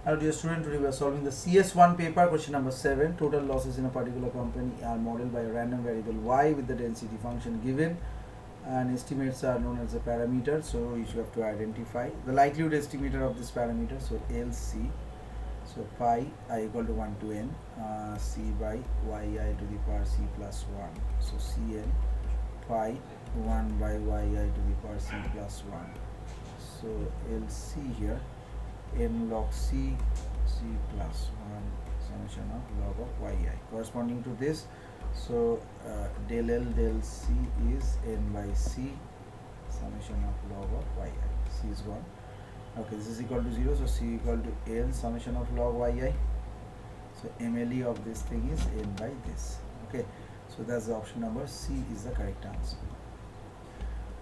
Hello dear student, today we are solving the CS1 paper, question number 7. Total losses in a particular company are modeled by a random variable y with the density function given, and estimates are known as a parameter, so you have to identify the likelihood estimator of this parameter. So LC, so pi I equal to 1 to n c by yi to the power c plus 1. So Cn pi 1 by yi to the power c plus 1. So LC here n log c plus 1 summation of log of yi corresponding to this. So del L del C is n by c summation of log of yi. C is 1. Okay, this is equal to 0, so c equal to L summation of log yi. So MLE of this thing is n by this. Okay, so that's the option number C is the correct answer.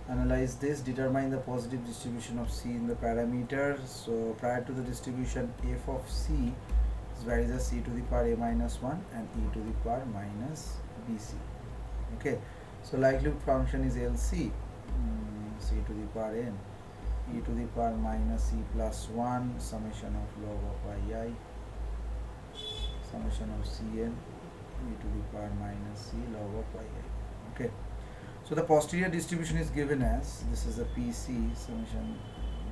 Analyze this, determine the positive distribution of C in the parameter. So prior to the distribution, f of C is varies as c to the power a minus 1 and e to the power minus bc. Okay, so likelihood function is LC, c to the power n, e to the power minus c plus 1 summation of log of yi, summation of Cn, e to the power minus c log of yi. Okay, so the posterior distribution is given as, this is the PC summation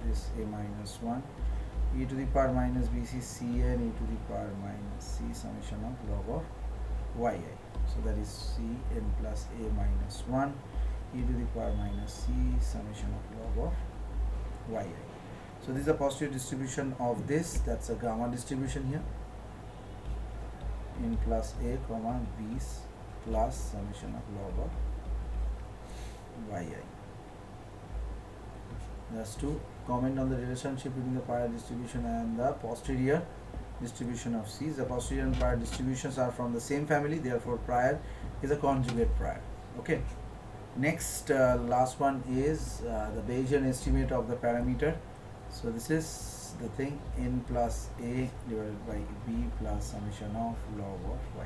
this a minus 1, e to the power minus bc Cn, e to the power minus c summation of log of yi. So that is Cn plus a minus 1, e to the power minus c summation of log of yi. So this is the posterior distribution of this, that's a gamma distribution here, in plus a comma b plus summation of log of yi. That's to comment on the relationship between the prior distribution and the posterior distribution of C. The posterior and prior distributions are from the same family, therefore prior is a conjugate prior. Okay, next last one is the Bayesian estimate of the parameter. So this is the thing, n plus a divided by b plus summation of log of y.